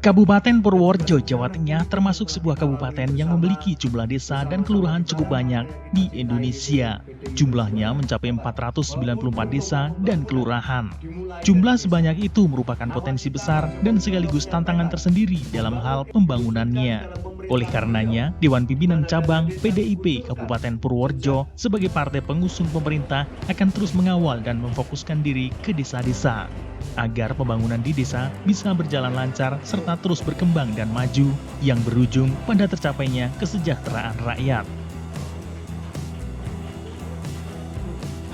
Kabupaten Purworejo, Jawa Tengah termasuk sebuah kabupaten yang memiliki jumlah desa dan kelurahan cukup banyak di Indonesia. Jumlahnya mencapai 494 desa dan kelurahan. Jumlah sebanyak itu merupakan potensi besar dan sekaligus tantangan tersendiri dalam hal pembangunannya. Oleh karenanya, Dewan Pimpinan Cabang PDIP Kabupaten Purworejo sebagai partai pengusung pemerintah akan terus mengawal dan memfokuskan diri ke desa-desa, agar pembangunan di desa bisa berjalan lancar serta terus berkembang dan maju, yang berujung pada tercapainya kesejahteraan rakyat.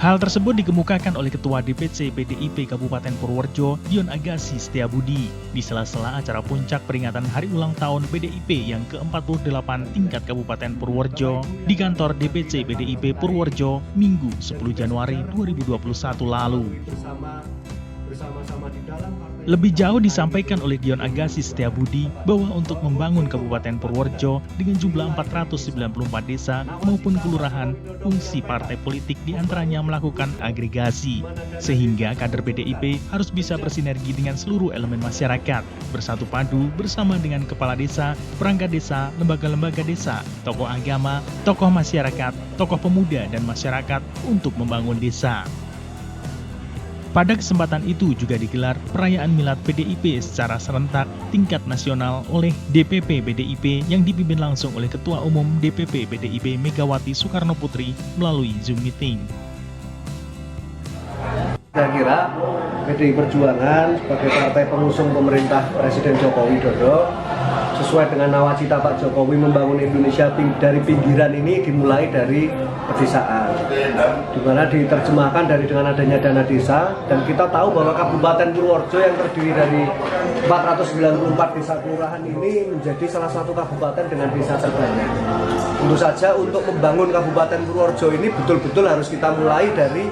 Hal tersebut dikemukakan oleh Ketua DPC PDIP Kabupaten Purworejo, Dion Agassi Setiabudi, di sela-sela acara puncak peringatan Hari Ulang Tahun PDIP yang ke-48 tingkat Kabupaten Purworejo di kantor DPC PDIP Purworejo, Minggu 10 Januari 2021 lalu. Lebih jauh disampaikan oleh Dion Agassi Setiabudi bahwa untuk membangun Kabupaten Purworejo dengan jumlah 494 desa maupun kelurahan, fungsi partai politik diantaranya melakukan agregasi, sehingga kader PDIP harus bisa bersinergi dengan seluruh elemen masyarakat, bersatu padu bersama dengan kepala desa, perangkat desa, lembaga-lembaga desa, tokoh agama, tokoh masyarakat, tokoh pemuda dan masyarakat untuk membangun desa. Pada kesempatan itu juga digelar perayaan Milad PDIP secara serentak tingkat nasional oleh DPP PDIP yang dipimpin langsung oleh Ketua Umum DPP PDIP Megawati Soekarno Putri melalui Zoom meeting. Saya kira PDI Perjuangan sebagai partai pengusung pemerintah Presiden Joko Widodo sesuai dengan nawacita Pak Jokowi membangun Indonesia dari pinggiran ini dimulai dari pedesaan, di mana diterjemahkan dengan adanya dana desa, dan kita tahu bahwa Kabupaten Purworejo yang terdiri dari 494 desa kelurahan ini menjadi salah satu kabupaten dengan desa terbanyak. Tentu saja untuk membangun Kabupaten Purworejo ini betul-betul harus kita mulai dari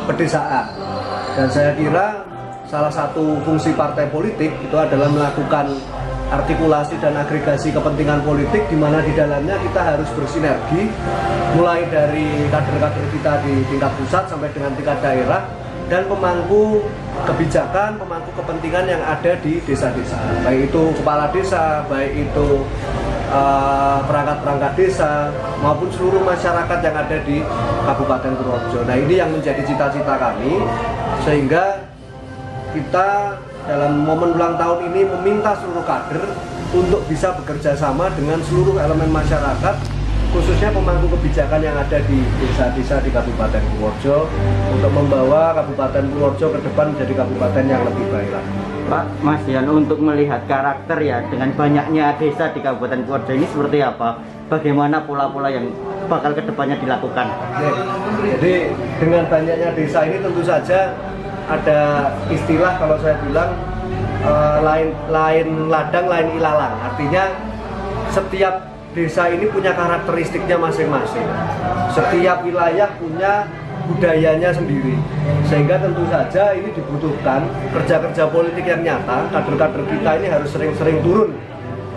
pedesaan, dan saya kira salah satu fungsi partai politik itu adalah melakukan artikulasi dan agregasi kepentingan politik, di mana di dalamnya kita harus bersinergi mulai dari kader-kader kita di tingkat pusat sampai dengan tingkat daerah dan pemangku kebijakan, pemangku kepentingan yang ada di desa-desa, baik itu kepala desa, baik itu perangkat-perangkat desa maupun seluruh masyarakat yang ada di Kabupaten Purworejo. Nah, ini yang menjadi cita-cita kami, sehingga kita dalam momen ulang tahun ini meminta seluruh kader untuk bisa bekerja sama dengan seluruh elemen masyarakat, khususnya pemangku kebijakan yang ada di desa-desa di Kabupaten Purworejo, untuk membawa Kabupaten Purworejo ke depan menjadi kabupaten yang lebih baik lagi. Pak Mas Yan, untuk melihat karakter ya dengan banyaknya desa di Kabupaten Purworejo ini seperti apa? Bagaimana pola-pola yang bakal kedepannya dilakukan? Jadi dengan banyaknya desa ini tentu saja ada istilah kalau saya bilang lain ladang lain ilalang, artinya setiap desa ini punya karakteristiknya masing-masing, setiap wilayah punya budayanya sendiri, sehingga tentu saja ini dibutuhkan kerja-kerja politik yang nyata. Kader-kader kita ini harus sering-sering turun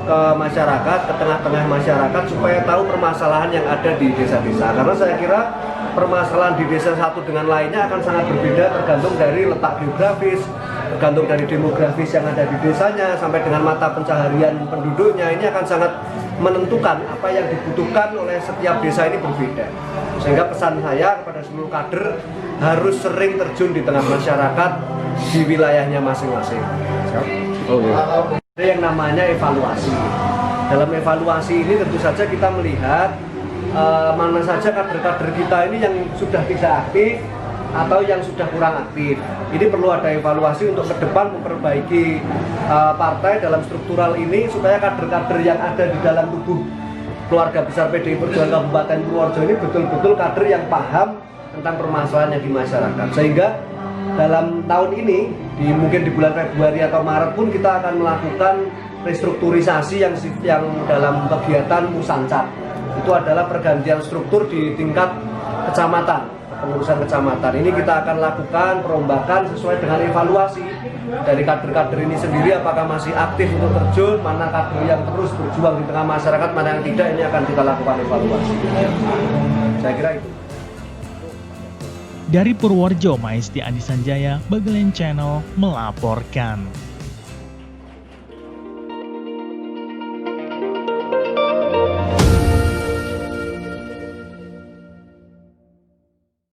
ke masyarakat, ke tengah-tengah masyarakat, supaya tahu permasalahan yang ada di desa-desa, karena saya kira permasalahan di desa satu dengan lainnya akan sangat berbeda tergantung dari letak geografis, tergantung dari demografis yang ada di desanya, sampai dengan mata pencaharian penduduknya. Ini akan sangat menentukan apa yang dibutuhkan oleh setiap desa ini berbeda. Sehingga pesan saya kepada seluruh kader harus sering terjun di tengah masyarakat di wilayahnya masing-masing. Ada yang namanya evaluasi. Dalam evaluasi ini tentu saja kita melihat mana saja kader-kader kita ini yang sudah tidak aktif atau yang sudah kurang aktif. Ini perlu ada evaluasi untuk ke depan memperbaiki partai dalam struktural ini, supaya kader-kader yang ada di dalam tubuh keluarga besar PDI Perjuangan Kabupaten Purworejo ini betul-betul kader yang paham tentang permasalahan yang di masyarakat. Sehingga dalam tahun ini, mungkin di bulan Februari atau Maret pun kita akan melakukan restrukturisasi yang dalam kegiatan Musancap. Itu adalah pergantian struktur di tingkat kecamatan, pengurusan kecamatan. Ini kita akan lakukan perombakan sesuai dengan evaluasi dari kader-kader ini sendiri, apakah masih aktif untuk terjun, mana kader yang terus berjuang di tengah masyarakat, mana yang tidak. Ini akan kita lakukan evaluasi. Saya kira itu. Dari Purworejo, Maesti Adi Sanjaya, Bagelen Channel melaporkan.